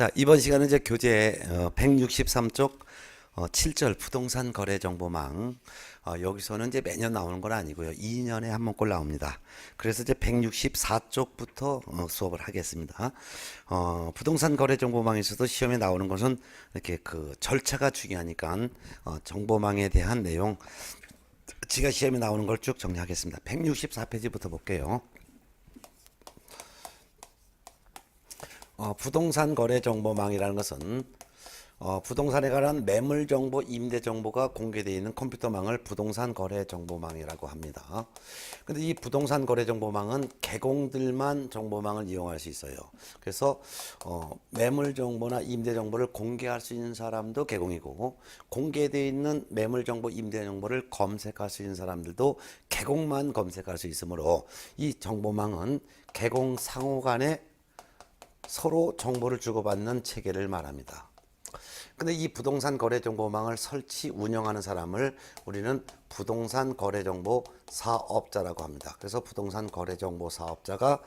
자, 이번 시간은 이제 교재 163쪽 7절 부동산 거래 정보망. 여기서는 이제 매년 나오는 건 아니고요. 2년에 한 번꼴 나옵니다. 그래서 이제 164쪽부터 수업을 하겠습니다. 부동산 거래 정보망에서도 시험에 나오는 것은 이렇게 그 절차가 중요하니까 정보망에 대한 내용 지가 시험에 나오는 걸 쭉 정리하겠습니다. 164페이지부터 볼게요. 부동산 거래 정보망이라는 것은 부동산에 관한 매물 정보, 임대 정보가 공개되어 있는 컴퓨터망을 부동산 거래 정보망이라고 합니다. 근데 이 부동산 거래 정보망은 개공들만 정보망을 이용할 수 있어요. 그래서 매물 정보나 임대 정보를 공개할 수 있는 사람도 개공이고, 공개되어 있는 매물 정보, 임대 정보를 검색할 수 있는 사람들도 개공만 검색할 수 있으므로 이 정보망은 개공 상호 간에 서로 정보를 주고받는 체계를 말합니다. 근데 이 부동산 거래 정보망을 설치 운영하는 사람을 우리는 부동산 거래 정보 사업자라고 합니다. 그래서 부동산 거래 정보 사업자가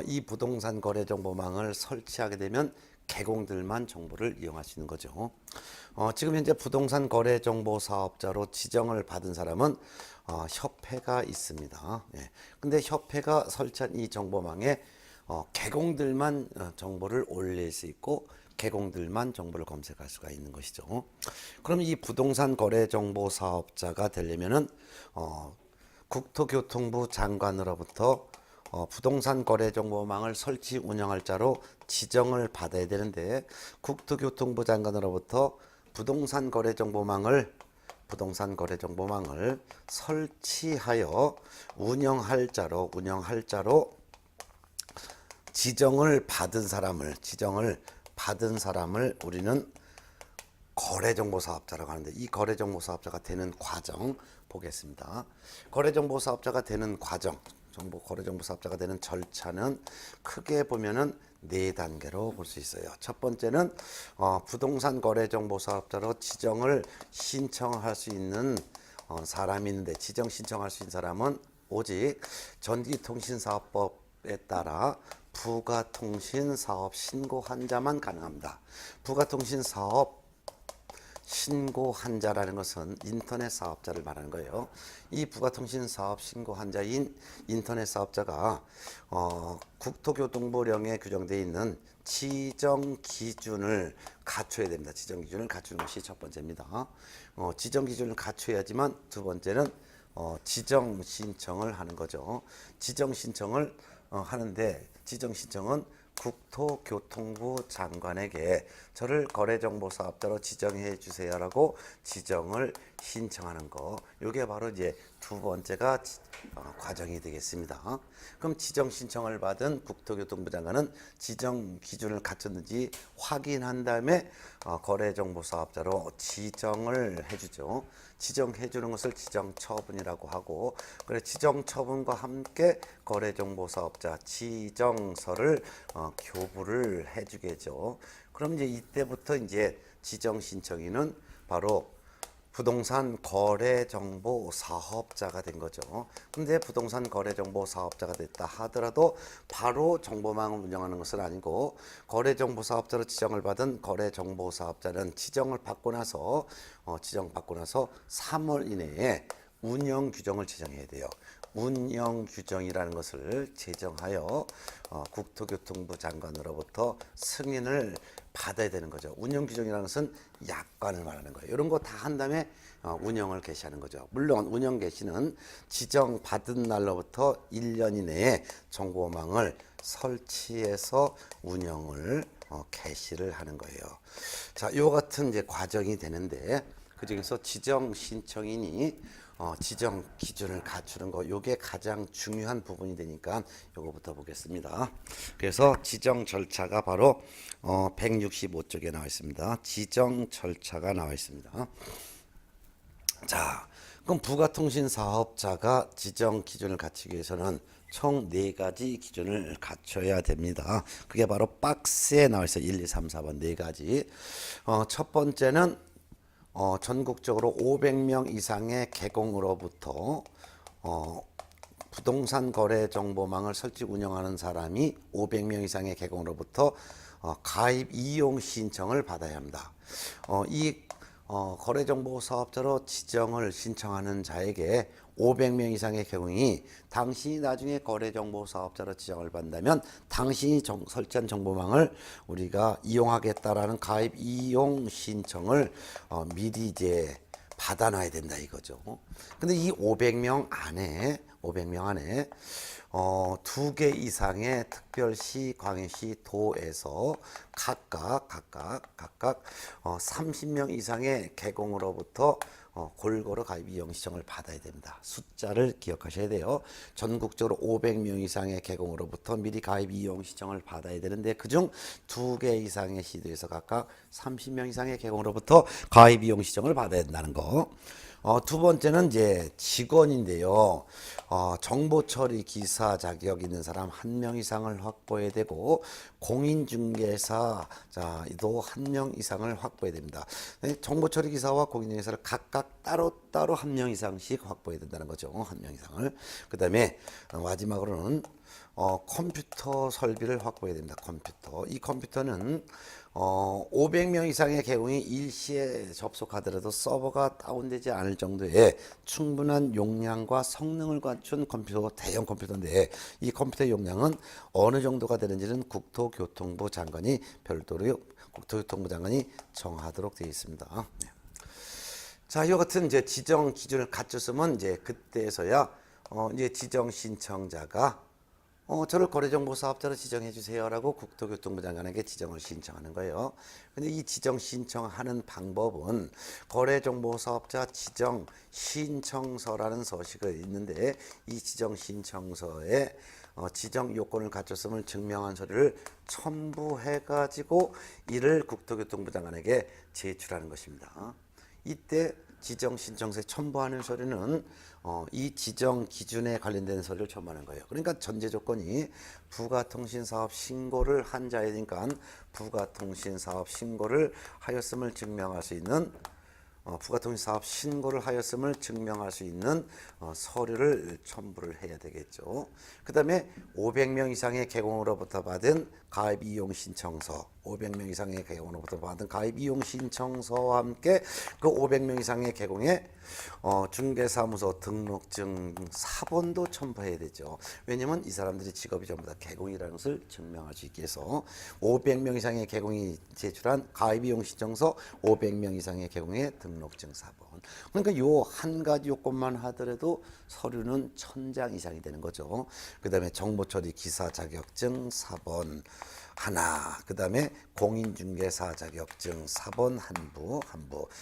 이 부동산 거래 정보망을 설치하게 되면 개공들만 정보를 이용할 수 있는 거죠. 지금 현재 부동산 거래 정보 사업자로 지정을 받은 사람은 협회가 있습니다. 예. 근데 협회가 설치한 이 정보망에 개공들만 정보를 올릴 수 있고 개공들만 정보를 검색할 수가 있는 것이죠. 그럼 이 부동산 거래 정보 사업자가 되려면은 국토교통부 장관으로부터 부동산 거래 정보망을 설치 운영할 자로 지정을 받아야 되는데, 국토교통부 장관으로부터 부동산 거래 정보망을 설치하여 운영할 자로 지정을 받은 사람을 우리는 거래정보사업자라고 하는데, 이 거래정보사업자가 되는 과정 보겠습니다. 거래정보사업자가 되는 과정, 거래정보사업자가 되는 절차는 크게 보면은 네 단계로 볼 수 있어요. 첫 번째는 부동산 거래정보사업자로 지정을 신청할 수 있는 사람이 있는데, 지정 신청할 수 있는 사람은 오직 전기통신사업법에 따라 부가통신사업 신고한 자만 가능합니다. 부가통신사업 신고한 자라는 것은 인터넷 사업자를 말하는 거예요. 이 부가통신사업 신고한 자인 인터넷 사업자가 국토교통부령에 규정되어 있는 지정 기준을 갖춰야 됩니다. 지정 기준을 갖추는 것이 첫 번째입니다. 지정 기준을 갖춰야지만 두 번째는 지정 신청을 하는 거죠. 지정 신청을 하는데, 지정 신청은 국토교통부 장관에게 저를 거래정보사업자로 지정해 주세요라고 지정을 신청하는 거, 이게 바로 이제 두 번째가 과정이 되겠습니다. 그럼 지정 신청을 받은 국토교통부 장관은 지정 기준을 갖췄는지 확인한 다음에 거래정보사업자로 지정을 해주죠. 지정해 주는 것을 지정처분이라고 하고, 그래 지정처분과 함께 거래정보사업자 지정서를 교부를 해주겠죠. 그럼 이제 이때부터 이제 지정 신청인은 바로 부동산 거래 정보 사업자가 된 거죠. 근데 부동산 거래 정보 사업자가 됐다 하더라도 바로 정보망을 운영하는 것은 아니고, 거래 정보 사업자로 지정을 받은 거래 정보 사업자는 지정을 받고 나서 3월 이내에 운영 규정을 제정해야 돼요. 운영 규정이라는 것을 제정하여 국토교통부 장관으로부터 승인을 받아야 되는 거죠. 운영 규정이라는 것은 약관을 말하는 거예요. 이런 거 다 한 다음에 운영을 개시하는 거죠. 물론 운영 개시는 지정받은 날로부터 1년 이내에 정보망을 설치해서 운영을 개시를 하는 거예요. 자, 요 같은 이제 과정이 되는데, 그 중에서 지정 신청인이 지정 기준을 갖추는 거, 요게 가장 중요한 부분이 되니까 요거부터 보겠습니다. 그래서 지정 절차가 바로 165쪽에 나와 있습니다. 지정 절차가 나와 있습니다. 자, 그럼 부가통신 사업자가 지정 기준을 갖추기 위해서는 총 4가지 기준을 갖춰야 됩니다. 그게 바로 박스에 나와 있어요. 1, 2, 3, 4번 4가지. 첫 번째는 전국적으로 500명 이상의 개공으로부터 부동산 거래 정보망을 설치 운영하는 사람이 500명 이상의 개공으로부터 가입 이용 신청을 받아야 합니다. 이 거래정보사업자로 지정을 신청하는 자에게 500명 이상의 경우이 당신이 나중에 거래정보사업자로 지정을 받는다면 당신이 설치한 정보망을 우리가 이용하겠다라는 가입 이용 신청을 미리 이제 받아놔야 된다 이거죠. 근데 이 500명 안에 2개 이상의 특별시, 광역시, 도에서 각각 30명 이상의 개공으로부터 골고루 가입 이용 신청을 받아야 됩니다. 숫자를 기억하셔야 돼요. 전국적으로 500명 이상의 개공으로부터 미리 가입 이용 신청을 받아야 되는데 그중 2개 이상의 시도에서 각각 30명 이상의 개공으로부터 가입 이용 신청을 받아야 된다는 거. 두 번째는 이제 직원인데요. 정보 처리 기사 자격 있는 사람 1명 이상을 확보해야 되고 공인중개사도 1명 이상을 확보해야 됩니다. 정보 처리 기사와 공인중개사를 각각 따로따로 1명 이상씩 확보해야 된다는 거죠. 1명 이상을. 그다음에 마지막으로는 컴퓨터 설비를 확보해야 됩니다. 컴퓨터. 이 컴퓨터는 500명 이상의 개공이 일시에 접속하더라도 서버가 다운되지 않을 정도의 충분한 용량과 성능을 갖춘 컴퓨터, 대형 컴퓨터인데 이 컴퓨터 용량은 어느 정도가 되는지는 국토교통부 장관이 별도로 정하도록 되어 있습니다. 자, 이와 같은 이제 지정 기준을 갖췄으면 이제 그때서야 이제 지정 신청자가 저를 거래정보사업자로 지정해 주세요라고 국토교통부 장관에게 지정을 신청하는 거예요. 근데 이 지정 신청하는 방법은 거래정보사업자 지정 신청서라는 서식이 있는데 이 지정 신청서에 지정 요건을 갖췄음을 증명한 서류를 첨부해 가지고 이를 국토교통부 장관에게 제출하는 것입니다. 이때 지정 신청서에 첨부하는 서류는 이 지정 기준에 관련된 서류를 첨부하는 거예요. 그러니까 전제 조건이 부가통신사업 신고를 한 자이니까 부가통신사업 신고를 하였음을 증명할 수 있는 부가통신사업 신고를 하였음을 증명할 수 있는 서류를 첨부를 해야 되겠죠. 그 다음에 500명 이상의 개공으로부터 받은 가입 이용 신청서, 500명 이상의 개공으로부터 받은 가입 이용 신청서와 함께 그 500명 이상의 개공에 중개사무소 등록증 사본도 첨부해야 되죠. 왜냐면 이 사람들이 직업이 전부 다 개공이라는 것을 증명할 수 있게 해서 500명 이상의 개공이 제출한 가입 이용 신청서, 500명 이상의 개공의 등록증 사본. 그러니까 요 한 가지 요건만 하더라도 서류는 1000장 이상이 되는 거죠. 그 다음에 정보처리 기사 자격증 사본 하나, 그 다음에 공인중개사 자격증 사본 한부,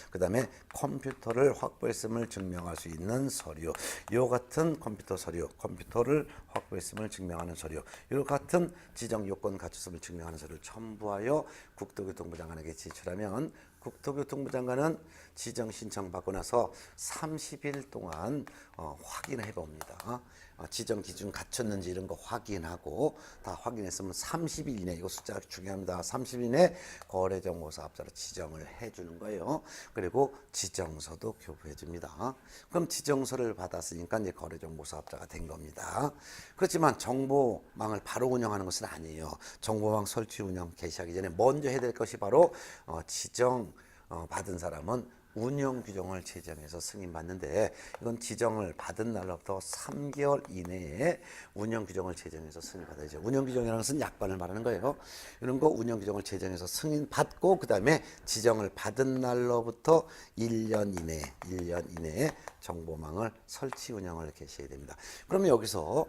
그 다음에 컴퓨터를 확보했음을 증명할 수 있는 서류, 요 같은 컴퓨터 서류, 컴퓨터를 확보했음을 증명하는 서류, 요 같은 지정 요건 갖췄음을 증명하는 서류를 첨부하여 국토교통부 장관에게 제출하면 국토교통부 장관은 지정 신청 받고 나서 30일 동안 확인해 봅니다. 지정 기준 갖췄는지 이런 거 확인하고 다 확인했으면 30일 이내, 이거 숫자가 중요합니다. 30일 이내 거래정보사업자로 지정을 해주는 거예요. 그리고 지정서도 교부해 줍니다. 그럼 지정서를 받았으니까 이제 거래정보사업자가 된 겁니다. 그렇지만 정보망을 바로 운영하는 것은 아니에요. 정보망 설치 운영 개시하기 전에 먼저 해야 될 것이 바로 지정 받은 사람은 운영 규정을 제정해서 승인받는데 이건 지정을 받은 날로부터 3개월 이내에 운영 규정을 제정해서 승인받아야죠. 운영 규정이라는 것은 약관을 말하는 거예요. 이런 거 운영 규정을 제정해서 승인받고 그 다음에 지정을 받은 날로부터 1년 이내에 정보망을 설치 운영을 개시해야 됩니다. 그러면 여기서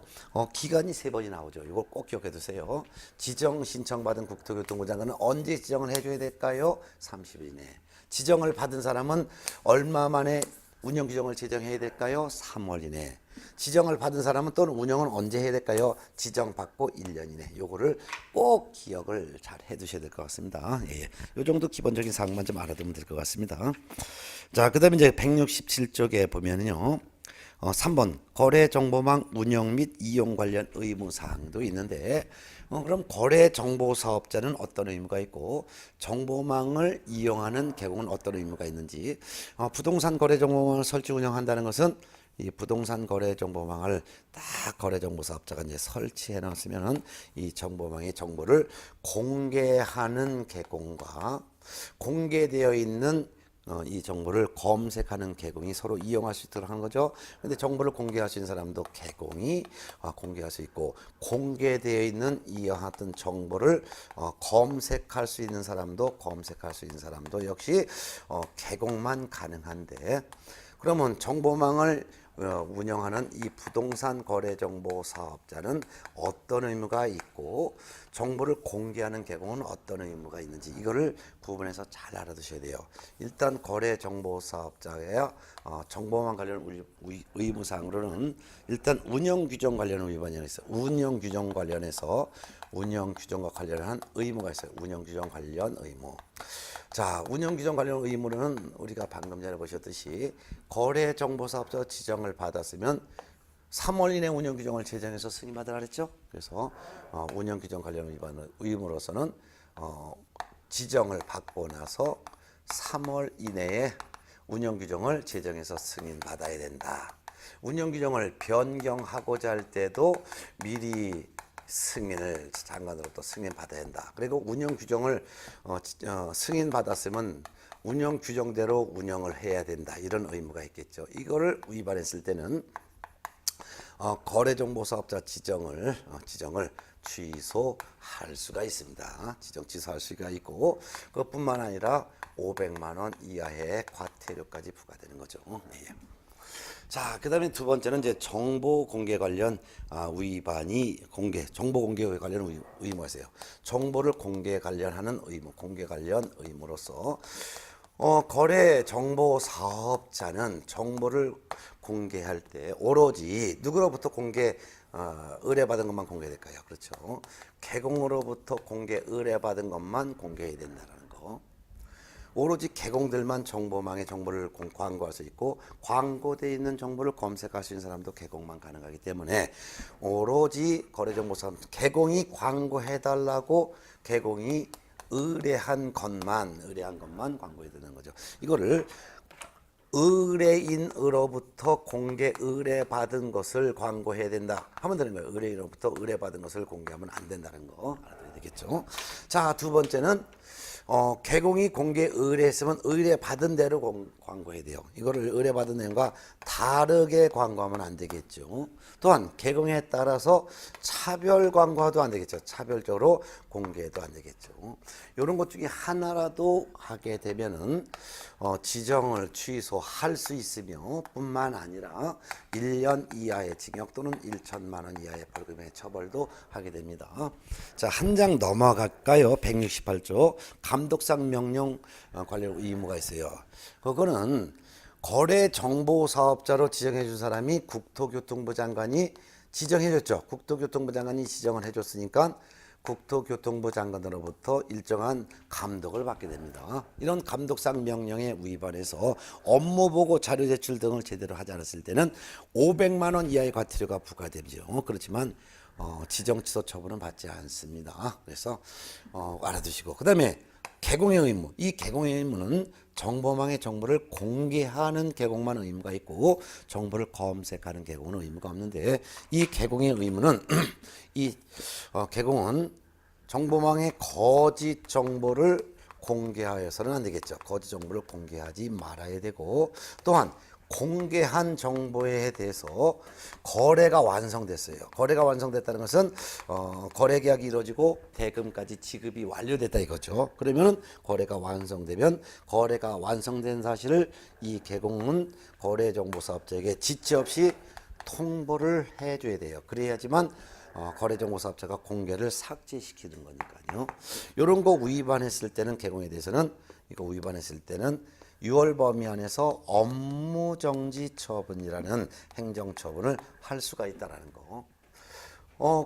기간이 3번이 나오죠. 이걸 꼭 기억해 두세요. 지정 신청받은 국토교통부 장관은 언제 지정을 해줘야 될까요? 30일 이내. 지정을 받은 사람은 얼마 만에 운영 규정을 제정해야 될까요? 3월 이내. 지정을 받은 사람은 또는 운영은 언제 해야 될까요? 지정받고 1년 이내. 요거를 꼭 기억을 잘 해두셔야 될 것 같습니다. 예. 요 정도 기본적인 사항만 좀 알아두면 될 것 같습니다. 자, 그 다음에 이제 167쪽에 보면은요. 3번 거래정보망 운영 및 이용 관련 의무사항도 있는데 그럼 거래정보사업자는 어떤 의무가 있고 정보망을 이용하는 개공은 어떤 의무가 있는지 부동산 거래정보망을 설치 운영한다는 것은 이 부동산 거래 정보망을 딱 거래정보사업자가 이제 설치해 놨으면은 이 정보망의 정보를 공개하는 개공과 공개되어 있는 이 정보를 검색하는 개공이 서로 이용할 수 있도록 하는 거죠. 근데 정보를 공개할 수 있는 사람도 개공이 공개할 수 있고, 공개되어 있는 이와 같은 정보를 검색할 수 있는 사람도 역시 개공만 가능한데, 그러면 정보망을 운영하는 이 부동산 거래 정보 사업자는 어떤 의무가 있고, 정보를 공개하는 개공은 어떤 의무가 있는지, 이거를 구분해서 잘 알아두셔야 돼요. 일단 거래 정보 사업자의 정보망 관련 의무사항으로는 일단 운영 규정 관련 위반이 있어요. 운영 규정과 관련한 의무가 있어요. 운영 규정 관련 의무. 자, 운영 규정 관련 의무는 우리가 방금 전에 보셨듯이 거래 정보 사업자 지정을 받았으면 3월 이내 운영 규정을 제정해서 승인받으라 그랬죠. 그래서 운영 규정 관련 위반 의무로서는 지정을 받고 나서 3월 이내에 운영 규정을 제정해서 승인받아야 된다. 운영 규정을 변경하고자 할 때도 미리 승인을 장관으로부터 승인받아야 한다. 그리고 운영 규정을 승인받았으면 운영 규정대로 운영을 해야 된다. 이런 의무가 있겠죠. 이거를 위반했을 때는 거래정보사업자 지정을 취소할 수가 있습니다. 지정 취소할 수가 있고, 그것뿐만 아니라 500만 원 이하의 과태료까지 부과되는 거죠. 네. 자, 그다음에 두 번째는 이제 정보 공개 관련 위반이 정보 공개 관련 의무가 있어요. 정보를 공개 관련하는 의무, 공개 관련 의무로서 거래 정보 사업자는 정보를 공개할 때 오로지 누구로부터 의뢰받은 것만 공개될까요? 그렇죠. 개공으로부터 의뢰받은 것만 공개해야 된다는 거. 오로지 개공들만 정보망에 정보를 광고할 수 있고, 광고되어 있는 정보를 검색할 수 있는 사람도 개공만 가능하기 때문에 오로지 거래정보사업 개공이 광고해달라고 개공이 의뢰한 것만 광고해야 되는 거죠. 이거를 의뢰인으로부터 의뢰받은 것을 광고해야 된다 하면 되는 거예요. 의뢰인으로부터 의뢰받은 것을 공개하면 안 된다는 거 알아둬야 되겠죠. 자, 두 번째는 개공이 의뢰했으면 의뢰받은 대로 광고해야 돼요. 이거를 의뢰받은 내용과 다르게 광고하면 안 되겠죠. 또한 개공에 따라서 차별 광고도 안 되겠죠. 차별적으로 공개도 안 되겠죠. 이런 것 중에 하나라도 하게 되면은 지정을 취소할 수 있으며, 뿐만 아니라 1년 이하의 징역 또는 1천만 원 이하의 벌금의 처벌도 하게 됩니다. 자, 한 장 넘어갈까요? 168조 감독상 명령 관련 의무가 있어요. 그거는 거래 정보 사업자로 지정해 준 사람이 국토교통부 장관이 지정해 줬죠. 국토교통부 장관이 지정을 해 줬으니까 국토교통부 장관으로부터 일정한 감독을 받게 됩니다. 이런 감독상 명령에 위반해서 업무보고 자료 제출 등을 제대로 하지 않았을 때는 500만 원 이하의 과태료가 부과되죠. 그렇지만 지정 취소 처분은 받지 않습니다. 그래서 알아두시고, 그 다음에 개공의 의무. 이 개공의 의무는 정보망의 정보를 공개하는 개공만 의무가 있고, 정보를 검색하는 개공은 의무가 없는데, 이 개공의 의무는 개공은 정보망의 거짓 정보를 공개하여서는 안 되겠죠. 거짓 정보를 공개하지 말아야 되고, 또한 공개한 정보에 대해서 거래가 완성됐어요. 거래가 완성됐다는 것은 거래 계약이 이루어지고 대금까지 지급이 완료됐다 이거죠. 그러면 거래가 완성되면 거래가 완성된 사실을 이 개공은 거래정보사업자에게 지체 없이 통보를 해줘야 돼요. 그래야지만 거래정보사업자가 공개를 삭제시키는 거니까요. 이런 거 위반했을 때는 개공에 대해서는 6월 범위 안에서 업무정지 처분이라는 행정처분을 할 수가 있다는 거.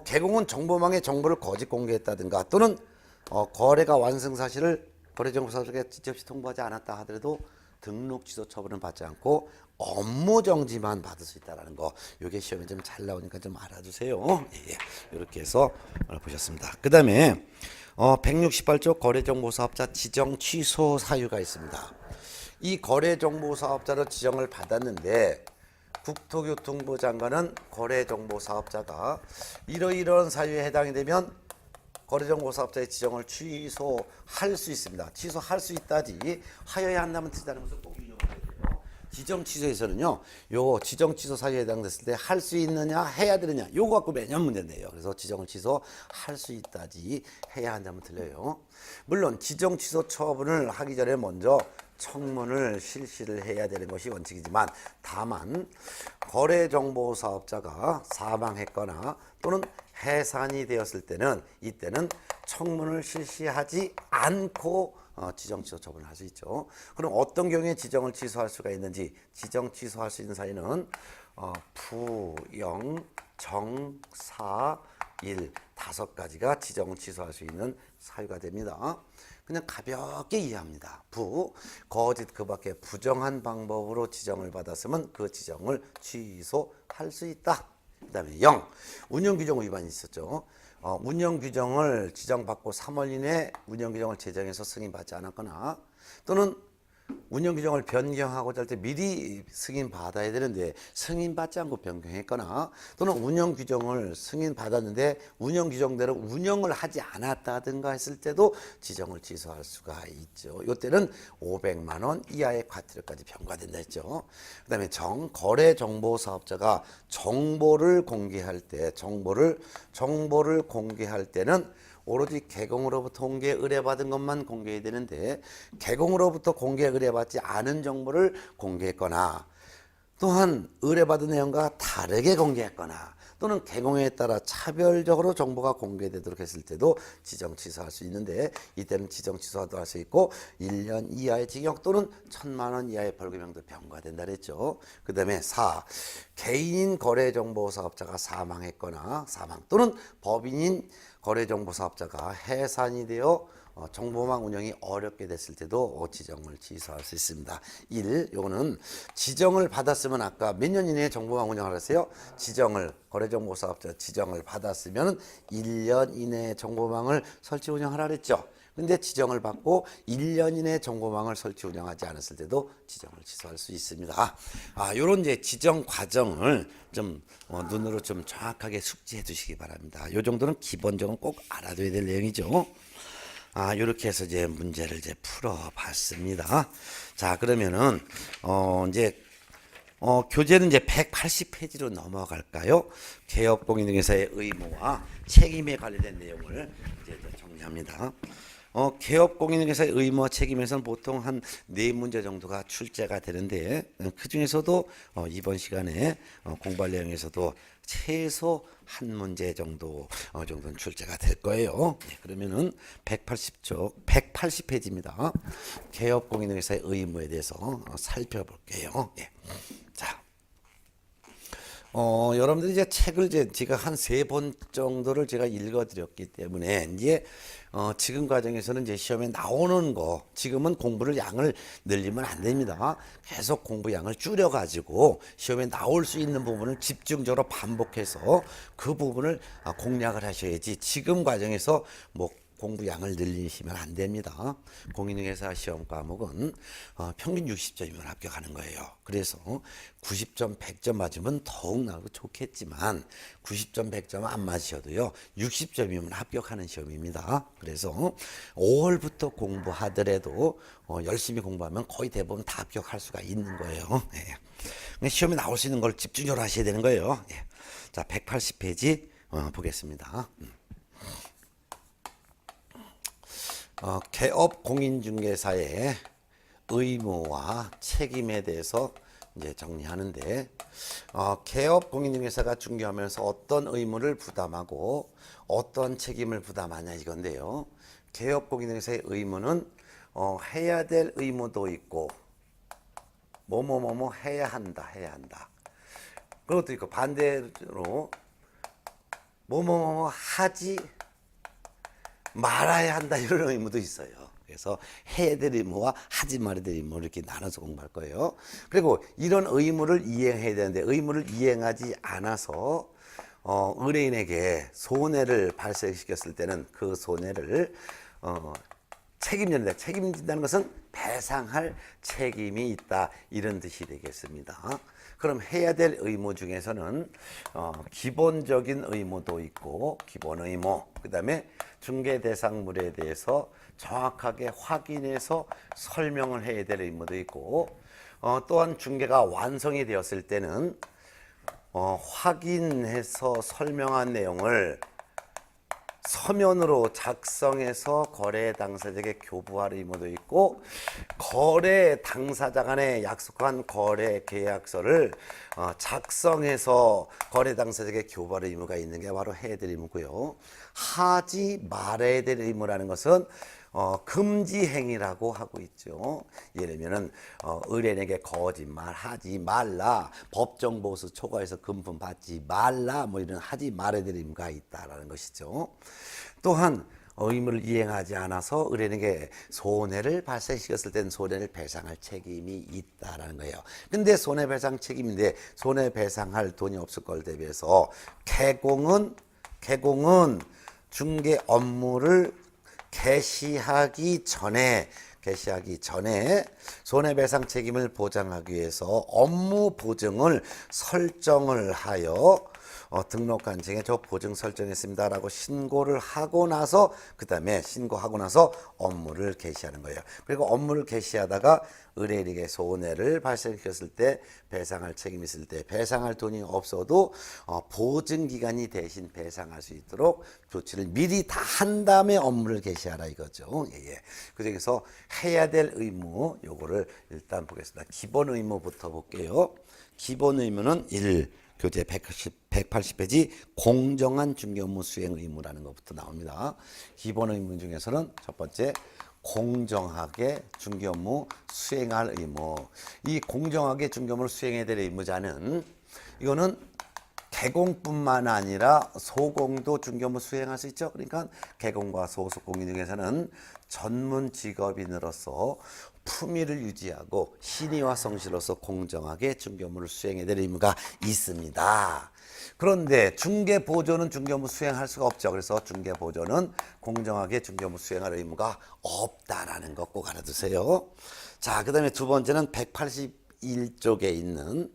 개공은 정보망에 정보를 거짓 공개했다든가, 또는 거래가 완성 사실을 거래정보사업자에게 직접 통보하지 않았다 하더라도 등록 취소 처분은 받지 않고 업무정지만 받을 수 있다는 거. 이게 시험에 좀 잘 나오니까 좀 알아주세요. 예, 이렇게 해서 보셨습니다. 그 다음에 168조 거래정보사업자 지정 취소 사유가 있습니다. 이 거래정보사업자로 지정을 받았는데 국토교통부 장관은 거래정보사업자가 이러이러한 사유에 해당이 되면 거래정보사업자의 지정을 취소할 수 있습니다. 취소할 수 있다지 하여야 한다면 틀리다는 것을 꼭 유념해야 돼요. 지정 취소에서는요, 요 지정 취소 사유에 해당됐을 때 할 수 있느냐 해야 되느냐 요거 갖고 매년 문제인데요. 그래서 지정을 취소할 수 있다지 해야 한다면 틀려요. 물론 지정 취소 처분을 하기 전에 먼저 청문을 실시를 해야 되는 것이 원칙이지만, 다만 거래정보사업자가 사망했거나 또는 해산이 되었을 때는 이때는 청문을 실시하지 않고 지정 취소 처분을 할 수 있죠. 그럼 어떤 경우에 지정을 취소할 수가 있는지, 지정 취소할 수 있는 사유는 부, 영, 정, 사, 일 5가지가 지정을 취소할 수 있는 사유가 됩니다. 그냥 가볍게 이해합니다. 부, 거짓 그 밖에 부정한 방법으로 지정을 받았으면 그 지정을 취소할 수 있다. 그 다음에 영, 운영규정 위반이 있었죠. 운영규정을 지정받고 3월 이내 운영규정을 제정해서 승인받지 않았거나, 또는 운영규정을 변경하고자 할 때 미리 승인받아야 되는데 승인받지 않고 변경했거나, 또는 운영규정을 승인받았는데 운영규정대로 운영을 하지 않았다든가 했을 때도 지정을 취소할 수가 있죠. 이때는 500만 원 이하의 과태료까지 병과된다 했죠. 그 다음에 거래정보사업자가 정보를 공개할 때, 정보를 공개할 때는 오로지 개공으로부터 공개 의뢰받은 것만 공개해야 되는데, 개공으로부터 공개 의뢰받지 않은 정보를 공개했거나, 또한 의뢰받은 내용과 다르게 공개했거나, 또는 개공에 따라 차별적으로 정보가 공개되도록 했을 때도 지정 취소할 수 있는데, 이때는 지정 취소도 할 수 있고 1년 이하의 징역 또는 1,000만 원 이하의 벌금형도 병과된다 그랬죠. 그 다음에 4, 개인 거래정보사업자가 사망했거나, 사망 또는 법인인 거래정보사업자가 해산이 되어 정보망 운영이 어렵게 됐을 때도 지정을 취소할 수 있습니다. 1, 요거는 지정을 받았으면, 아까 몇 년 이내에 정보망 운영을 했어요? 거래정보사업자 지정을 받았으면 1년 이내에 정보망을 설치 운영하라 그랬죠. 근데 지정을 받고 1년 이내에 정보망을 설치 운영하지 않았을 때도 지정을 취소할 수 있습니다. 요런 이제 지정 과정을 좀 눈으로 좀 정확하게 숙지해 두시기 바랍니다. 요 정도는 기본적으로 꼭 알아둬야 될 내용이죠. 이렇게 해서 이제 문제를 이제 풀어봤습니다. 자, 그러면은 이제 교재는 이제 180페이지로 넘어갈까요? 개업공인중개사의 의무와 책임에 관련된 내용을 이제 정리합니다. 개업공인중개사의 의무와 책임에서는 보통 한 4문제 정도가 출제가 되는데, 그 중에서도 이번 시간에 공부할 내용에서도 최소 한 문제 정도는 출제가 될 거예요. 네, 그러면은 180페이지입니다. 개업공인중개사의 의무에 대해서 살펴볼게요. 네. 자, 여러분들이 이제 책을 제가 한 3번 정도를 제가 읽어드렸기 때문에 이제 지금 과정에서는 이제 시험에 나오는 거, 지금은 공부를 양을 늘리면 안 됩니다. 계속 공부 양을 줄여가지고 시험에 나올 수 있는 부분을 집중적으로 반복해서 그 부분을 공략을 하셔야지, 지금 과정에서 뭐 공부 양을 늘리시면 안 됩니다. 공인중개사 시험 과목은 평균 60점이면 합격하는 거예요. 그래서 90점, 100점 맞으면 더욱 나고 좋겠지만 90점, 100점 안 맞으셔도요 60점이면 합격하는 시험입니다. 그래서 5월부터 공부하더라도 열심히 공부하면 거의 대부분 다 합격할 수가 있는 거예요. 네. 시험에 나올 수 있는 걸 집중적으로 하셔야 되는 거예요. 네. 자, 180페이지 보겠습니다. 개업공인중개사의 의무와 책임에 대해서 이제 정리하는데, 개업공인중개사가 중개하면서 어떤 의무를 부담하고 어떤 책임을 부담하냐 이건데요. 개업공인중개사의 의무는 해야 될 의무도 있고 뭐뭐뭐뭐 해야 한다. 그것도 있고, 반대로 뭐뭐뭐 하지 말아야 한다 이런 의무도 있어요. 그래서 해야 될 의무와 하지 말아야 될 의무 이렇게 나눠서 공부할 거예요. 그리고 이런 의무를 이행해야 되는데 의무를 이행하지 않아서 의뢰인에게 손해를 발생시켰을 때는 그 손해를 책임진다. 책임진다는 것은 배상할 책임이 있다 이런 뜻이 되겠습니다. 그럼 해야 될 의무 중에서는 기본적인 의무도 있고 기본 의무, 그 다음에 중개 대상물에 대해서 정확하게 확인해서 설명을 해야 될 의무도 있고 또한 중개가 완성이 되었을 때는 확인해서 설명한 내용을 서면으로 작성해서 거래 당사자에게 교부할 의무도 있고 거래 당사자 간에 약속한 거래 계약서를 작성해서 거래 당사자에게 교부할 의무가 있는 게 바로 해야 될 의무고요. 하지 말아야 될 의무라는 것은 금지 행위라고 하고 있죠. 예를 들면은 의뢰인에게 거짓말하지 말라, 법정 보수 초과해서 금품 받지 말라, 뭐 이런 하지 말아야 될 의무가 있다라는 것이죠. 또한 의무를 이행하지 않아서 의뢰인에게 손해를 발생시켰을 때는 손해를 배상할 책임이 있다라는 거예요. 근데 손해배상 책임인데 손해배상할 돈이 없을 걸 대비해서 개공은 중개 업무를 개시하기 전에 손해배상 책임을 보장하기 위해서 업무 보증을 설정을 하여 등록관청에 저 보증 설정했습니다라고 신고를 하고 나서 그 다음에 신고하고 나서 업무를 개시하는 거예요. 그리고 업무를 개시하다가 의뢰인에게 손해를 발생시켰을 때 배상할 책임이 있을 때 배상할 돈이 없어도 보증기관이 대신 배상할 수 있도록 조치를 미리 다 한 다음에 업무를 개시하라 이거죠. 예. 그중에서 해야 될 의무 요거를 일단 보겠습니다. 기본 의무부터 볼게요. 기본 의무는 1. 교재 180페이지 공정한 중개 업무 수행 의무라는 것부터 나옵니다. 기본 의무 중에서는 첫 번째 공정하게 중개 업무 수행할 의무. 이 공정하게 중개 업무를 수행해야 될 의무자는 이거는 개공뿐만 아니라 소공도 중개 업무 수행할 수 있죠. 그러니까 개공과 소속 공인 중에서는 전문 직업인으로서 품위를 유지하고 신의와 성실로서 공정하게 중개 업무를 수행해야 될 의무가 있습니다. 그런데 중개 보조는 중개 업무 수행할 수가 없죠. 그래서 중개 보조는 공정하게 중개 업무 수행할 의무가 없다라는 거 꼭 알아두세요. 자, 그다음에 두 번째는 181쪽에 있는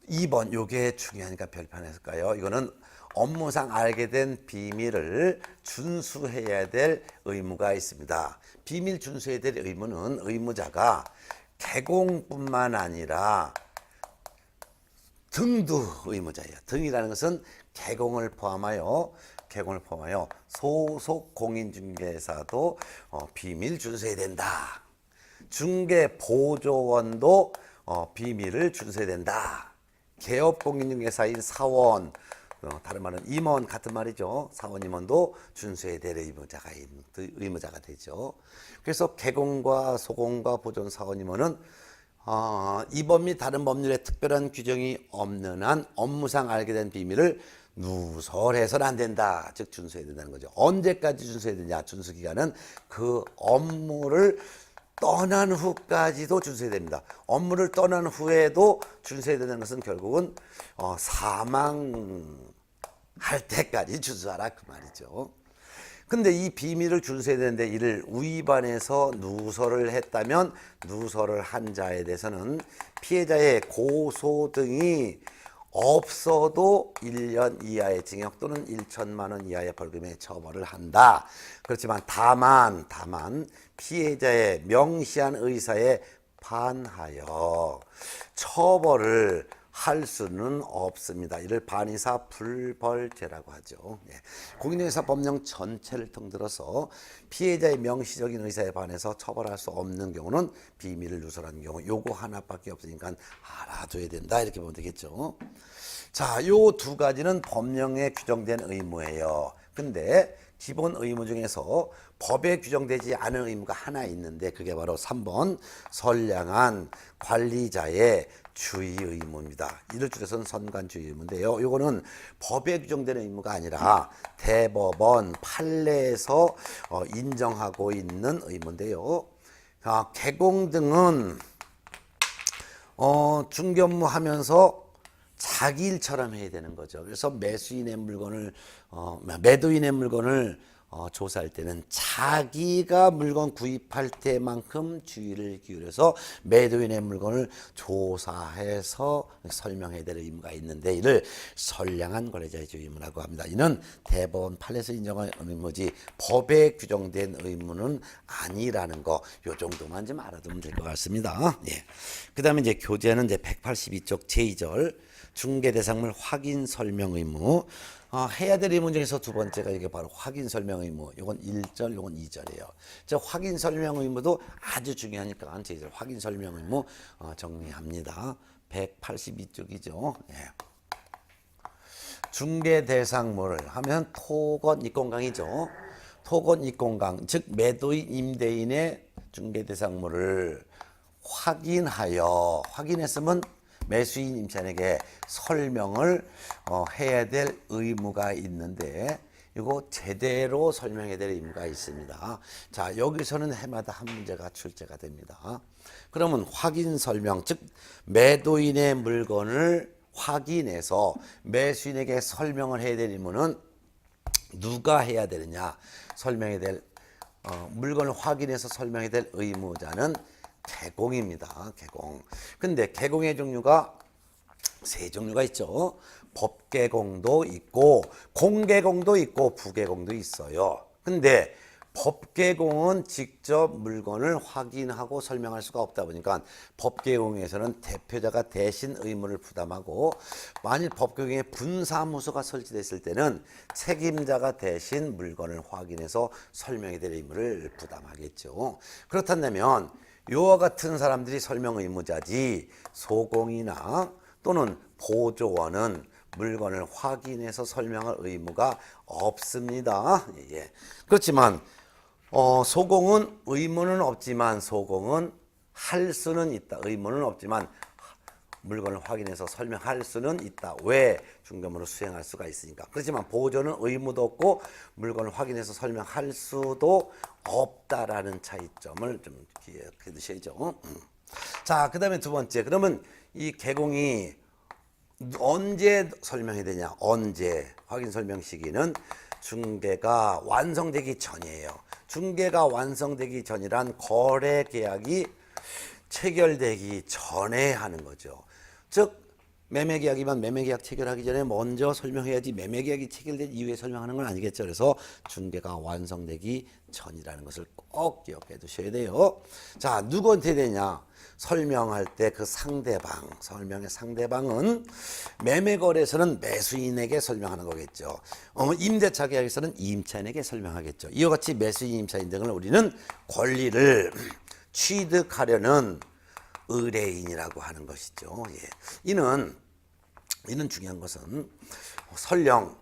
2번, 요게 중요하니까 별표했을까요? 이거는 업무상 알게 된 비밀을 준수해야 될 의무가 있습니다. 비밀 준수해야 될 의무는 의무자가 개공뿐만 아니라 등도 의무자예요. 등이라는 것은 개공을 포함하여 소속 공인중개사도 비밀 준수해야 된다. 중개보조원도 비밀을 준수해야 된다. 개업공인중개사인 사원, 다른 말은 임원 같은 말이죠. 사원 임원도 준수해야 될 의무자가 되죠. 그래서 개공과 소공과 보존 사원 임원은 이 법 및 다른 법률에 특별한 규정이 없는 한 업무상 알게 된 비밀을 누설해서는 안 된다. 즉 준수해야 된다는 거죠. 언제까지 준수해야 되냐? 준수 기간은 그 업무를 떠난 후까지도 준수해야 됩니다. 업무를 떠난 후에도 준수해야 되는 것은 결국은 사망할 때까지 준수하라 그 말이죠. 근데 이 비밀을 준수해야 되는데 이를 위반해서 누설을 했다면 누설을 한 자에 대해서는 피해자의 고소 등이 없어도 1년 이하의 징역 또는 1천만 원 이하의 벌금에 처벌을 한다. 그렇지만 다만 피해자의 명시한 의사에 반하여 처벌을 할 수는 없습니다. 이를 반의사 불벌죄라고 하죠. 예. 공인중개사 법령 전체를 통틀어서 피해자의 명시적인 의사에 반해서 처벌할 수 없는 경우는 비밀을 누설한 경우 요거 하나밖에 없으니까 알아둬야 된다 이렇게 보면 되겠죠. 자, 요 두 가지는 법령에 규정된 의무예요. 근데 기본 의무 중에서 법에 규정되지 않은 의무가 하나 있는데 그게 바로 3번 선량한 관리자의 주의 의무입니다. 이를 줄여서는 선관주의 의무인데요. 요거는 법에 규정되는 의무가 아니라 대법원 판례에서 인정하고 있는 의무인데요. 개공 등은 중개 업무 하면서 자기 일처럼 해야 되는 거죠. 그래서 매도인의 물건을 조사할 때는 자기가 물건 구입할 때만큼 주의를 기울여서 매도인의 물건을 조사해서 설명해야 될 의무가 있는데 이를 선량한 거래자의 의무라고 합니다. 이는 대법원 판례에서 인정한 의무지 법에 규정된 의무는 아니라는 거, 요 정도만 좀 알아두면 될 것 같습니다. 예. 그다음에 이제 교재는 이제 182쪽 제2절 중개 대상물 확인 설명 의무. 해야 될 의무 중에서 두 번째가 이게 바로 확인 설명 의무. 이건 1절, 이건 2절이에요. 저 확인 설명 의무도 아주 중요하니까 제2절 확인 설명 의무 정리합니다. 182쪽이죠. 예. 중개 대상물 하면 토건 입건강이죠. 토건 입건강, 즉 매도인 임대인의 중개 대상물을 확인했으면 매수인 임차인에게 설명을 해야 될 의무가 있는데 이거 제대로 설명해야 될 의무가 있습니다. 자, 여기서는 해마다 한 문제가 출제가 됩니다. 그러면 확인 설명, 즉 매도인의 물건을 확인해서 매수인에게 설명을 해야 될 의무는 누가 해야 되느냐? 설명해야 될 물건을 확인해서 설명해야 될 의무자는 개공입니다. 개공. 근데 개공의 종류가 세 종류가 있죠. 법개공도 있고 공개공도 있고 부개공도 있어요. 근데 법개공은 직접 물건을 확인하고 설명할 수가 없다 보니까 법개공에서는 대표자가 대신 의무를 부담하고 만일 법개공에 분사무소가 설치됐을 때는 책임자가 대신 물건을 확인해서 설명해야 될 의무를 부담하겠죠. 그렇다면 이와 같은 사람들이 설명 의무자지 소공이나 또는 보조원은 물건을 확인해서 설명할 의무가 없습니다. 예. 그렇지만 소공은 의무는 없지만 소공은 할 수는 있다. 의무는 없지만 물건을 확인해서 설명할 수는 있다. 왜? 중개물로 수행할 수가 있으니까. 그렇지만 보조는 의무도 없고 물건을 확인해서 설명할 수도 없다라는 차이점을 좀 기억해 두셔야죠. 자, 그 다음에 두 번째. 그러면 이 개공이 언제 설명해야 되냐? 언제? 확인 설명 시기는 중개가 완성되기 전이에요. 중개가 완성되기 전이란 거래 계약이 체결되기 전에 하는 거죠. 즉 매매계약이면 매매계약 체결하기 전에 먼저 설명해야지 매매계약이 체결된 이후에 설명하는 건 아니겠죠. 그래서 중개가 완성되기 전이라는 것을 꼭 기억해 두셔야 돼요. 자, 누구한테 되냐? 설명할 때 그 상대방, 설명의 상대방은 매매거래에서는 매수인에게 설명하는 거겠죠. 임대차 계약에서는 임차인에게 설명하겠죠. 이와 같이 매수인, 임차인 등을 우리는 권리를 취득하려는 의뢰인이라고 하는 것이죠. 예. 이는 중요한 것은 설령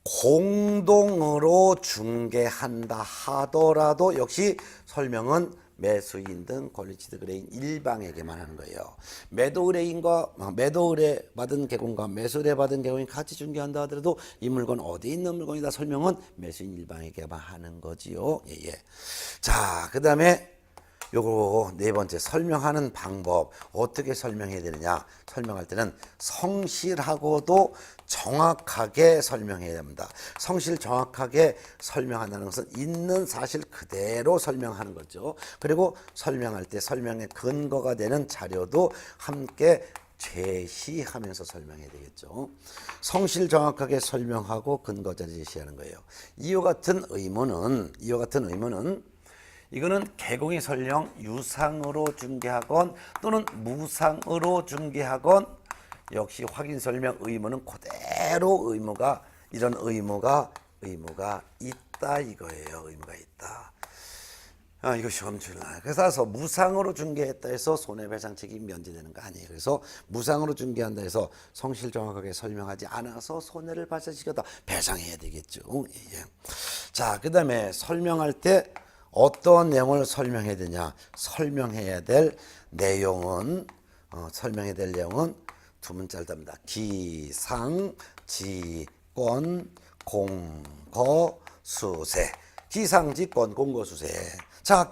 공동으로 중개한다 하더라도 역시 설명은 매수인 등 권리취득 의뢰인 일방에게만 하는 거예요. 매도 의뢰 받은 개공과 매수 의뢰 받은 개공이 같이 중개한다 하더라도 이 물건 어디 있는 물건이다 설명은 매수인 일방에게만 하는 거지요. 예. 자, 그 다음에 요거 네 번째 설명하는 방법 어떻게 설명해야 되느냐? 설명할 때는 성실하고도 정확하게 설명해야 됩니다. 성실 정확하게 설명한다는 것은 있는 사실 그대로 설명하는 거죠. 그리고 설명할 때 설명의 근거가 되는 자료도 함께 제시하면서 설명해야 되겠죠. 성실 정확하게 설명하고 근거자를 제시하는 거예요. 이와 같은 의무는 이거는 개공이 설령 유상으로 중개하건 또는 무상으로 중개하건 역시 확인 설명 의무는 그대로 이런 의무가 있다 이거예요. 의무가 있다. 이거 시험 출날. 그래서 무상으로 중개했다 해서 손해배상 책임 면제되는 거 아니에요. 그래서 무상으로 중개한다 해서 성실 정확하게 설명하지 않아서 손해를 발생시켰다. 배상해야 되겠죠. 예. 자, 그 다음에 설명할 때 어떤 내용을 설명해야 되냐? 설명해야 될 내용은 두 문자입니다. 기상, 지권, 공거, 수세. 기상, 지권, 공거, 수세. 자,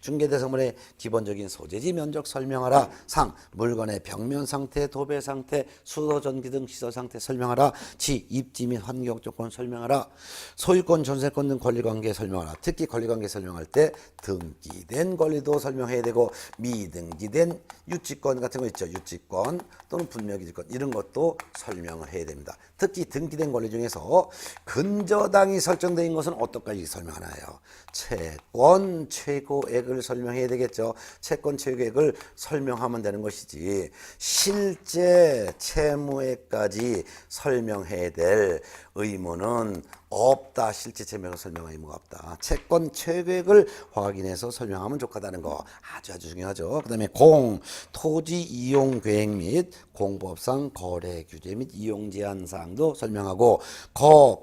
중개 대상물의 기본적인 소재지 면적 설명하라. 상, 물건의 벽면 상태, 도배 상태, 수도 전기 등 시설 상태 설명하라. 지, 입지 및 환경 조건 설명하라. 소유권, 전세권 등 권리관계 설명하라. 특히 권리관계 설명할 때 등기된 권리도 설명해야 되고 미등기된 유치권 같은 거 있죠. 유치권 또는 분묘기지권 이런 것도 설명을 해야 됩니다. 특히 등기된 권리 중에서 근저당이 설정되어 있는 것은 어떻게까지 설명하나요? 채권 최고액을 설명해야 되겠죠. 채권 최고액을 설명하면 되는 것이지 실제 채무액까지 설명해야 될 의무는 없다. 실제 채무액을 설명할 의무가 없다. 채권 최고액을 확인해서 설명하면 좋다는 거 아주 중요하죠. 그 다음에 공, 토지 이용 계획 및 공법상 거래 규제 및 이용 제한 사항도 설명하고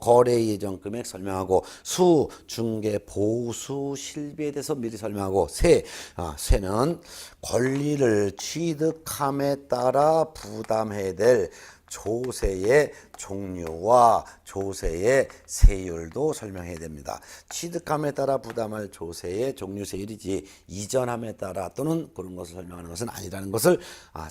거래 예정 금액 설명하고 수, 중개 보수 실비에 대해서 미리 설명하고 세는 권리를 취득함에 따라 부담해야 될 조세의 종류와 조세의 세율도 설명해야 됩니다. 취득함에 따라 부담할 조세의 종류 세율이지 이전함에 따라 또는 그런 것을 설명하는 것은 아니라는 것을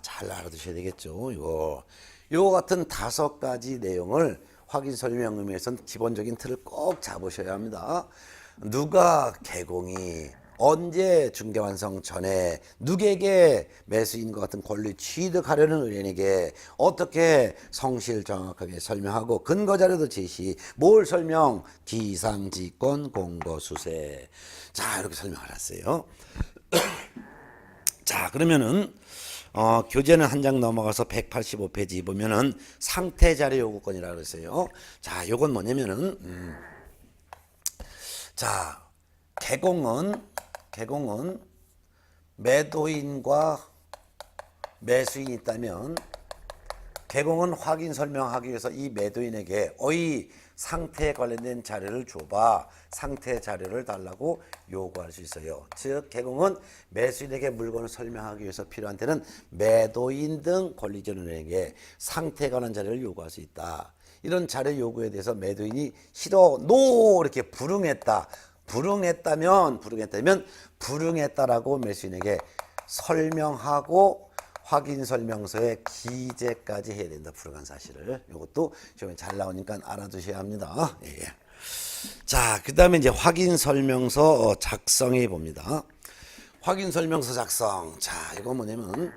잘 알아두셔야 되겠죠. 요 같은 5가지 내용을 확인 설명 의미에서는 기본적인 틀을 꼭 잡으셔야 합니다. 누가 개공이 언제 중개 완성 전에 누구에게 매수인과 같은 권리 취득하려는 의뢰인에게 어떻게 성실 정확하게 설명하고 근거 자료도 제시 뭘 설명 기상지권 공거수세 자 이렇게 설명을 했어요. 자 그러면은 교재는 한 장 넘어가서 185페이지 보면은 상태 자료 요구권이라고 그랬어요. 자 요건 뭐냐면은 자 개공은 매도인과 매수인이 있다면 개공은 확인 설명하기 위해서 이 매도인에게 상태에 관련된 자료를 줘봐. 상태 자료를 달라고 요구할 수 있어요. 즉 개공은 매수인에게 물건을 설명하기 위해서 필요한 때는 매도인 등 권리전원에게 상태에 관한 자료를 요구할 수 있다. 이런 자료 요구에 대해서 매도인이 싫어, 노 이렇게 불응했다면 불응했다라고 매수인에게 설명하고 확인 설명서에 기재까지 해야 된다. 불응한 사실을. 이것도 좀 잘 나오니까 알아두셔야 합니다. 예. 자, 그다음에 이제 확인 설명서 작성해 봅니다. 확인 설명서 작성. 자, 이거 뭐냐면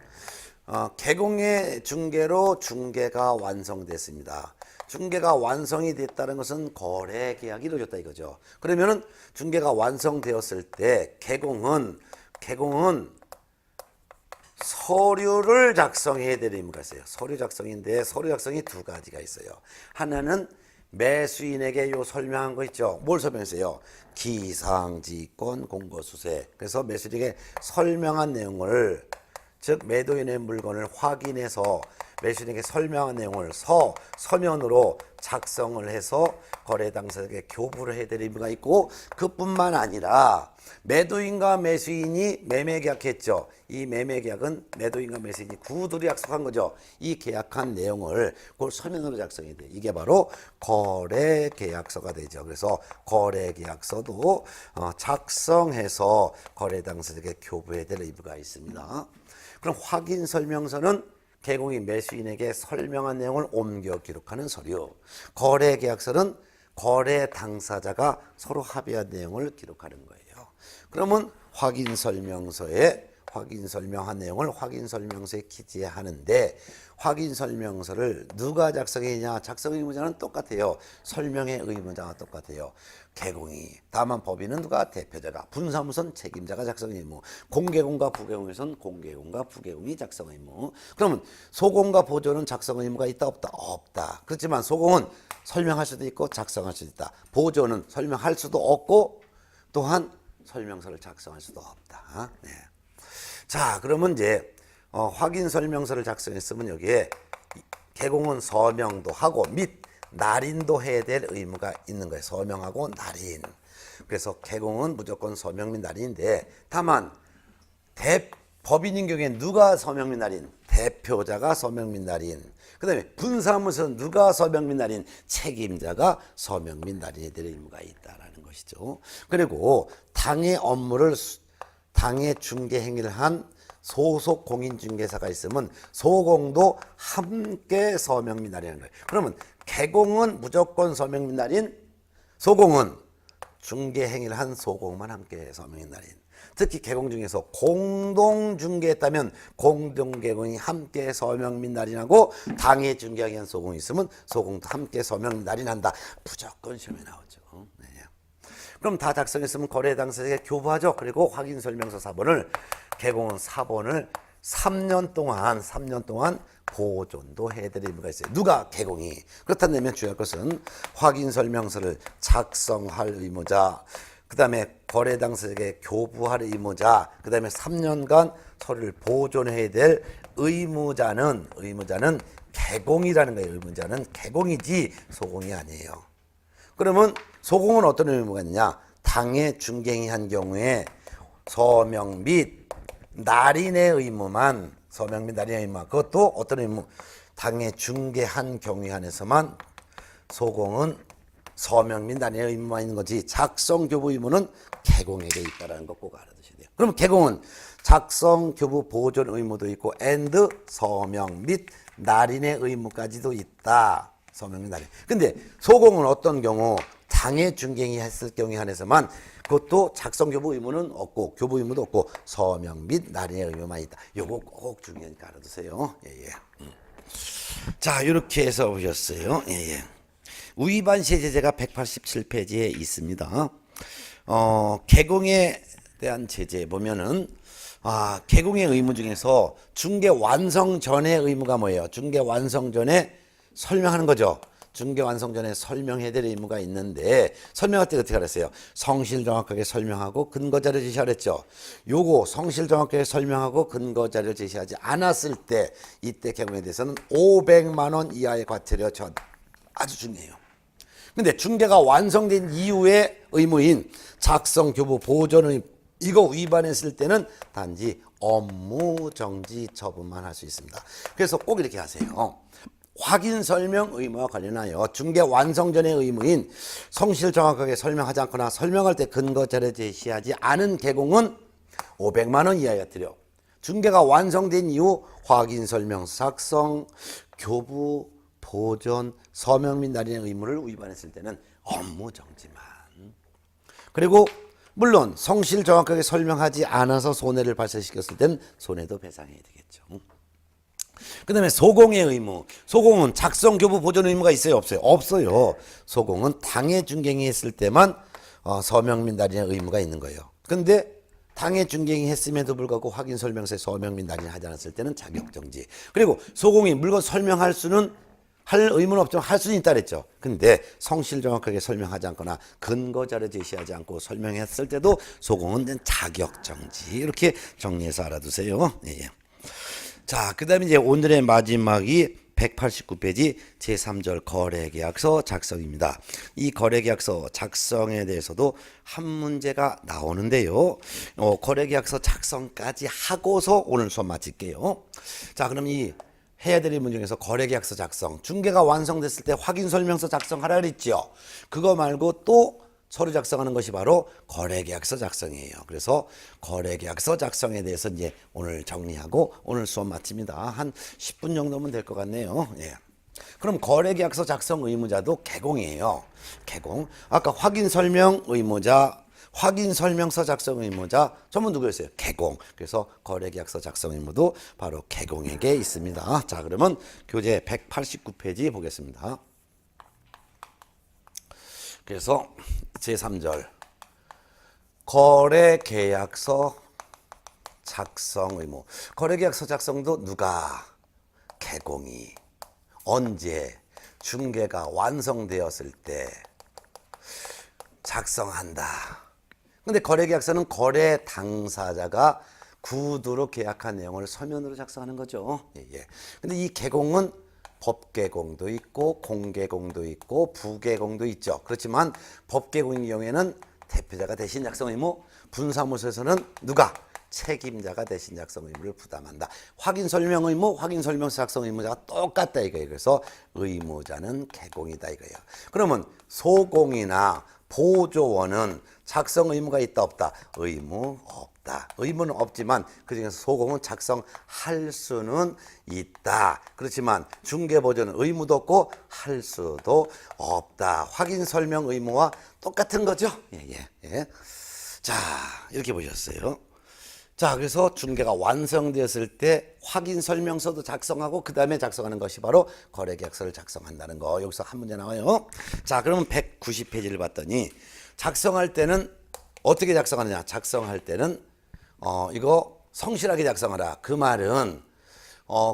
개공의 중개로 중개가 완성됐습니다. 중개가 완성이 됐다는 것은 거래 계약이 이루어졌다 이거죠. 그러면은 중개가 완성되었을 때 개공은 서류를 작성해야 될 의무가 있어요. 서류 작성인데 서류 작성이 2가지가 있어요. 하나는 매수인에게 요 설명한 거 있죠. 뭘 설명했어요? 기상지권 공거수세. 그래서 매수인에게 설명한 내용을 즉 매도인의 물건을 확인해서 매수인에게 설명한 내용을 서면으로 작성을 해서 거래 당사자에게 교부를 해야 될 의무가 있고 그뿐만 아니라 매도인과 매수인이 매매 계약했죠. 이 매매 계약은 매도인과 매수인이 구두로 약속한 거죠. 이 계약한 내용을 그걸 서면으로 작성해야 돼. 이게 바로 거래 계약서가 되죠. 그래서 거래 계약서도 작성해서 거래 당사자에게 교부해야 될 의무가 있습니다. 그럼 확인 설명서는 개공이 매수인에게 설명한 내용을 옮겨 기록하는 서류. 거래 계약서는 거래 당사자가 서로 합의한 내용을 기록하는 거예요. 그러면 확인 설명서에 확인 설명한 내용을 확인 설명서에 기재하는데 확인 설명서를 누가 작성했냐? 작성 의무자는 똑같아요. 설명의 의무자가 똑같아요. 개공이. 다만 법인은 누가? 대표자가. 분사무소는 책임자가 작성 의무. 공개공과 부개공에서는 공개공과 부개공이 작성 의무. 그러면 소공과 보조는 작성 의무가 있다 없다? 없다. 그렇지만 소공은 설명할 수도 있고 작성할 수도 있다. 보조는 설명할 수도 없고 또한 설명서를 작성할 수도 없다. 네. 자, 그러면 이제 확인 설명서를 작성했으면 여기에 개공은 서명도 하고 및 날인도 해야 될 의무가 있는 거예요. 서명하고 날인. 그래서 개공은 무조건 서명 및 날인인데 다만 법인인 경우에 누가 서명 및 날인? 대표자가 서명 및 날인. 그 다음에 분사무소는 누가 서명 및 날인? 책임자가 서명 및 날인에 될 의무가 있다라는 것이죠. 그리고 당의 업무를 당해 중개 행위를 한 소속 공인중개사가 있으면 소공도 함께 서명 및 날인하는 거예요. 그러면 개공은 무조건 서명 및 날인, 소공은 중개 행위를 한 소공만 함께 서명 및 날인. 특히 개공 중에서 공동 중개했다면 공동 개공이 함께 서명 및 날인하고 당해 중개하기 위한 소공이 있으면 소공도 함께 서명 및 날인한다. 무조건 시험에 나오죠. 네. 그럼 다 작성했으면 거래 당사자에게 교부하죠. 그리고 확인 설명서 4번을 개공은 4번을 3년 동안 보존도 해드릴 의무가 있어요. 누가? 개공이. 그렇다면 주의할 것은 확인 설명서를 작성할 의무자, 그 다음에 거래 당사자에게 교부할 의무자, 그 다음에 3년간 서류를 보존해야 될 의무자는 개공이라는 거예요. 의무자는 개공이지 소공이 아니에요. 그러면 소공은 어떤 의무가 있느냐? 당해 중개행위 한 경우에 서명 및 날인의 의무만, 서명 및 날인의 의무만, 그것도 어떤 의무? 당해 중개한 경우에 한해서만 소공은 서명 및 날인의 의무만 있는 거지, 작성 교부 의무는 개공에게 있다라는 거 꼭 알아두셔야 돼요. 그럼 개공은 작성 교부 보존 의무도 있고 and 서명 및 날인의 의무까지도 있다. 서명 및 날인. 근데 소공은 어떤 경우? 당해 중개행위 했을 경우에 한해서만 그것도 작성 교부 의무는 없고 교부 의무도 없고 서명 및 날인의 의무만 있다. 요거 꼭 중요하니까 알아두세요. 예. 자, 이렇게 해서 보셨어요. 예. 위반 시의 제재가 187페이지에 있습니다. 개공에 대한 제재 보면은 개공의 의무 중에서 중개 완성 전의 의무가 뭐예요? 중개 완성 전에 설명하는 거죠. 중개 완성 전에 설명해야 될 의무가 있는데 설명할 때 어떻게 알았어요? 성실 정확하게 설명하고 근거자료 제시하랬죠. 요거 성실 정확하게 설명하고 근거자료 제시하지 않았을 때 이때 개공에 대해서는 500만 원 이하의 과태료 전. 아주 중요해요. 근데 중개가 완성된 이후의 의무인 작성 교부 보존 의무, 이거 위반했을 때는 단지 업무 정지 처분만 할 수 있습니다. 그래서 꼭 이렇게 하세요. 확인 설명 의무와 관련하여 중개 완성 전의 의무인 성실 정확하게 설명하지 않거나 설명할 때 근거 자료 제시하지 않은 개공은 500만 원 이하의 과태료. 중개가 완성된 이후 확인 설명 작성 교부 보존 서명 및 날인의 의무를 위반했을 때는 업무 정지만. 그리고 물론 성실 정확하게 설명하지 않아서 손해를 발생시켰을 때는 손해도 배상해야 되겠죠. 그 다음에 소공의 의무. 소공은 작성 교부 보존 의무가 있어요? 없어요? 없어요. 소공은 당해 중개행위 했을 때만 서명 및 날인의 의무가 있는 거예요. 근데 당해 중개행위 했음에도 불구하고 확인 설명서에 서명 및 날인을 하지 않았을 때는 자격정지. 그리고 소공이 물건 설명할 수는 할 의무는 없지만 할 수는 있다 그랬죠. 근데 성실 정확하게 설명하지 않거나 근거 자료 제시하지 않고 설명했을 때도 소공은 자격정지. 이렇게 정리해서 알아두세요. 예. 자, 그 다음에 이제 오늘의 마지막이 189페이지 제3절 거래계약서 작성입니다. 이 거래계약서 작성에 대해서도 한 문제가 나오는데요. 거래계약서 작성까지 하고서 오늘 수업 마칠게요. 자, 그럼 이 해야 될 의무 중에서 거래계약서 작성, 중개가 완성됐을 때 확인설명서 작성하라 그랬죠. 그거 말고 또 서류 작성하는 것이 바로 거래계약서 작성이에요. 그래서 거래계약서 작성에 대해서 이제 오늘 정리하고 오늘 수업 마칩니다. 한 10분 정도면 될 것 같네요. 예. 그럼 거래계약서 작성 의무자도 개공이에요. 개공. 아까 확인설명 의무자, 확인설명서 작성 의무자 전부 누구였어요? 개공. 그래서 거래계약서 작성 의무도 바로 개공에게 있습니다. 자, 그러면 교재 189페이지 보겠습니다. 그래서 제3절 거래계약서 작성 의무. 거래계약서 작성도 누가? 개공이. 언제? 중개가 완성되었을 때 작성한다. 근데 거래계약서는 거래 당사자가 구두로 계약한 내용을 서면으로 작성하는 거죠. 예. 근데 이 개공은 법개공도 있고 공개공도 있고 부개공도 있죠. 그렇지만 법개공의 경우에는 대표자가 대신 작성 의무, 분사무소에서는 누가? 책임자가 대신 작성 의무를 부담한다. 확인설명 의무, 확인설명서 작성 의무자가 똑같다 이거예요. 그래서 의무자는 개공이다 이거예요. 그러면 소공이나 보조원은 작성 의무가 있다 없다? 의무 없다. 없다. 의무는 없지만 그중에서 소공은 작성할 수는 있다. 그렇지만 중개보조는 의무도 없고 할 수도 없다. 확인 설명 의무와 똑같은 거죠. 예. 자, 이렇게 보셨어요. 자, 그래서 중개가 완성되었을 때 확인 설명서도 작성하고 그 다음에 작성하는 것이 바로 거래계약서를 작성한다는 거. 여기서 한 문제 나와요. 자, 그러면 190페이지를 봤더니 작성할 때는 어떻게 작성하느냐? 작성할 때는 이거 성실하게 작성하라. 그 말은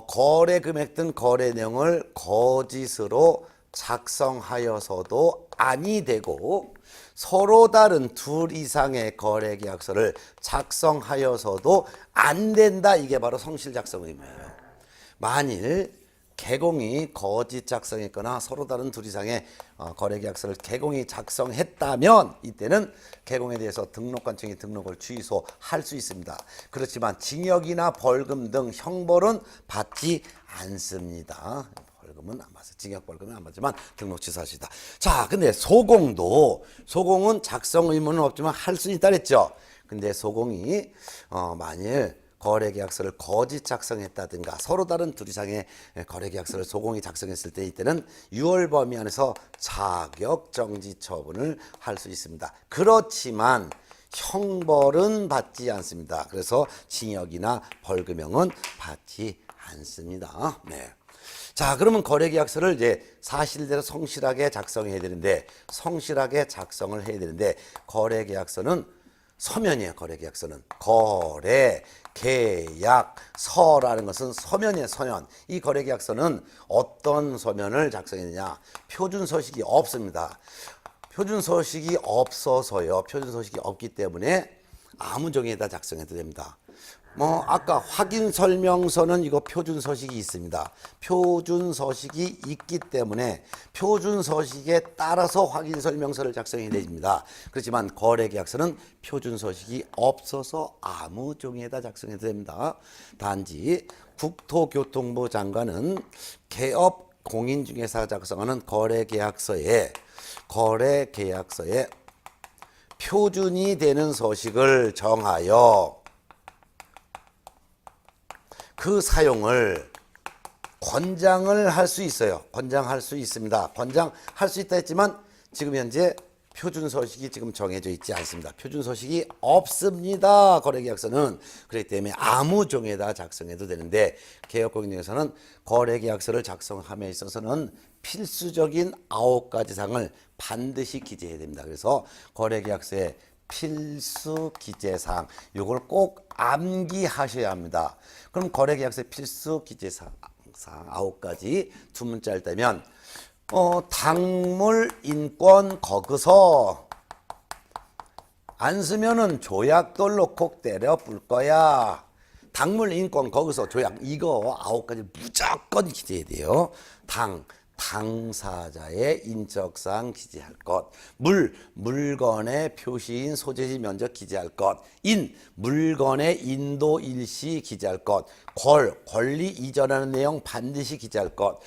거래 금액 등 거래 내용을 거짓으로 작성하여서도 아니 되고 서로 다른 둘 이상의 거래 계약서를 작성하여서도 안 된다. 이게 바로 성실 작성 의무예요. 만일 개공이 거짓 작성했거나 서로 다른 둘 이상의 거래 계약서를 개공이 작성했다면 이때는 개공에 대해서 등록관청이 등록을 취소할 수 있습니다. 그렇지만 징역이나 벌금 등 형벌은 받지 않습니다. 벌금은 안 받아요. 징역 벌금은 안 받지만 등록 취소할 수 있다. 자, 근데 소공은 작성 의무는 없지만 할 수 있다 그랬죠. 근데 소공이 만일 거래계약서를 거짓 작성했다든가 서로 다른 둘 이상의 거래계약서를 소공이 작성했을 때 이때는 6월 범위 안에서 자격정지 처분을 할 수 있습니다. 그렇지만 형벌은 받지 않습니다. 그래서 징역이나 벌금형은 받지 않습니다. 네. 자, 그러면 거래계약서를 이제 사실대로 성실하게 작성해야 되는데 성실하게 작성을 해야 되는데 거래계약서는 서면이에요. 거래계약서는 거래계약서라는 것은 서면이에요. 서면. 이 거래계약서는 어떤 서면을 작성했느냐? 표준서식이 없습니다. 표준서식이 없어서요. 표준서식이 없기 때문에 아무 종이에다 작성해도 됩니다. 아까 확인 설명서는 이거 표준 서식이 있습니다. 표준 서식이 있기 때문에 표준 서식에 따라서 확인 설명서를 작성해야 됩니다. 그렇지만 거래계약서는 표준 서식이 없어서 아무 종이에다 작성해도 됩니다. 단지 국토교통부 장관은 개업 공인중개사가 작성하는 거래계약서에 표준이 되는 서식을 정하여 그 사용을 권장을 할 수 있어요. 권장할 수 있습니다. 권장할 수 있다 했지만 지금 현재 표준 서식이 지금 정해져 있지 않습니다. 표준 서식이 없습니다. 거래계약서는. 그렇기 때문에 아무 종에다 작성해도 되는데 개업공인중개사는 거래계약서를 작성함에 있어서는 필수적인 9가지 사항을 반드시 기재해야 됩니다. 그래서 거래계약서에 필수 기재사항 이걸 꼭 암기하셔야 합니다. 그럼 거래계약서의 필수 기재사항 9가지 두 문자를 떼면 당물 인권 거기서 안 쓰면은 조약돌로 콕 때려 불 거야. 당물 인권 거기서 조약 이거 9가지 무조건 기재해야 돼요. 당사자의 인적사항 기재할 것, 물건의 표시인 소재지 면적 기재할 것, 물건의 인도 일시 기재할 것, 권리 이전하는 내용 반드시 기재할 것,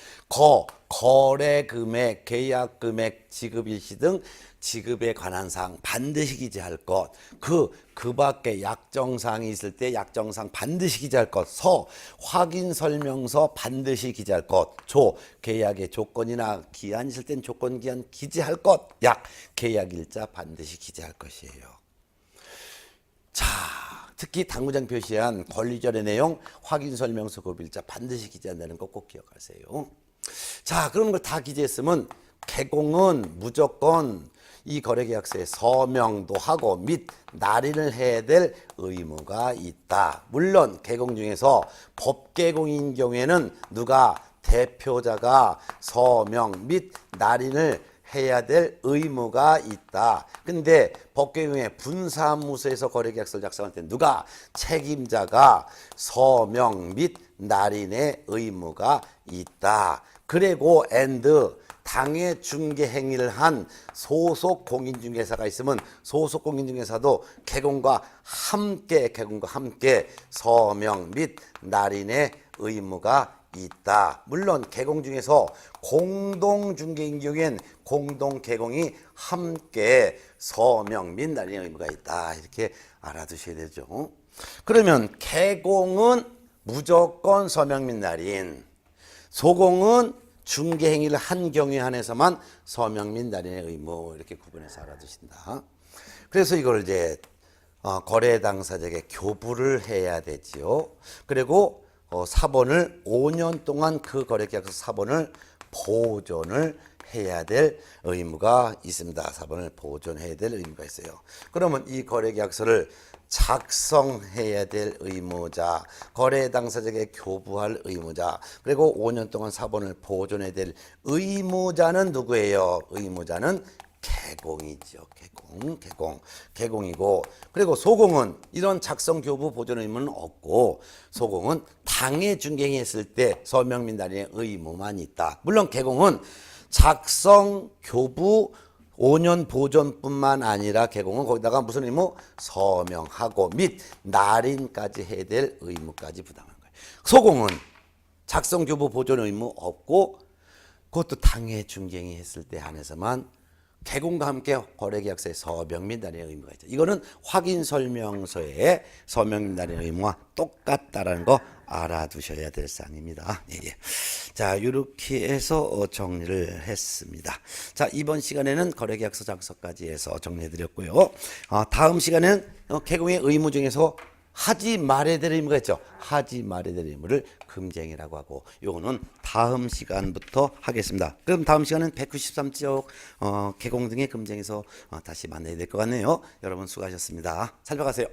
거래 금액, 계약 금액, 지급 일시 등 지급에 관한 사항 반드시 기재할 것, 그 밖에 약정사항이 있을 때 약정사항 반드시 기재할 것, 확인 설명서 반드시 기재할 것, 계약의 조건이나 기한 있을 땐 조건 기한 기재할 것, 계약 일자 반드시 기재할 것이에요. 자, 특히 당구장 표시한 권리절의 내용, 확인 설명서 고일자 반드시 기재한다는 거 꼭 기억하세요. 자, 그런 걸 다 기재했으면 개공은 무조건 이 거래계약서에 서명도 하고 및 날인을 해야 될 의무가 있다. 물론 개공 중에서 법개공인 경우에는 대표자가 서명 및 날인을 해야 될 의무가 있다. 근데 법개공에 분사무소에서 거래계약서를 작성할 때 책임자가 서명 및 날인의 의무가 있다. 그리고 당해 중개 행위를 한 소속 공인중개사가 있으면 소속 공인중개사도 개공과 함께 서명 및 날인의 의무가 있다. 물론 개공 중에서 공동 중개인 경우엔 공동 개공이 함께 서명 및 날인의 의무가 있다. 이렇게 알아두셔야 되죠. 그러면 개공은 무조건 서명 및 날인, 소공은 중개 행위를 한 경우에 한해서만 서명 및 날인의 의무, 이렇게 구분해서 알아두신다. 그래서 이걸 이제 거래 당사자에게 교부를 해야 되지요. 그리고 사본을 5년 동안 그 거래계약서 사본을 보존을 해야 될 의무가 있습니다. 사본을 보존해야 될 의무가 있어요. 그러면 이 거래계약서를 작성해야 될 의무자, 거래 당사자에게 교부할 의무자, 그리고 5년 동안 사본을 보존해야 될 의무자는 누구예요? 의무자는 개공이죠. 개공이고, 그리고 소공은 이런 작성 교부 보존 의무는 없고, 소공은 당해 중개했을 때 서명 및 날인의 의무만 있다. 물론 개공은 작성 교부 5년 보존뿐만 아니라 개공은 거기다가 무슨 의무? 서명하고 및 날인까지 해야 될 의무까지 부담한 거예요. 소공은 작성 교부 보존 의무 없고, 그것도 당해 중개행위 했을 때 한해서만 개공과 함께 거래계약서에 서명 및 날인의 의무가 있죠. 이거는 확인 설명서에 서명 및 날인의 의무와 똑같다라는 거 알아두셔야 될 사항입니다. 예. 자, 이렇게 해서 정리를 했습니다. 자, 이번 시간에는 거래계약서 작성까지 해서 정리해드렸고요. 다음 시간에는 개공의 의무 중에서 하지 말아야 될 의무가 있죠. 하지 말아야 될 의무를 금지행위라고 하고, 요거는 다음 시간부터 하겠습니다. 그럼 다음 시간은 193쪽 개공 등의 금지행위에서 다시 만나야 될 것 같네요. 여러분 수고하셨습니다. 살펴가세요.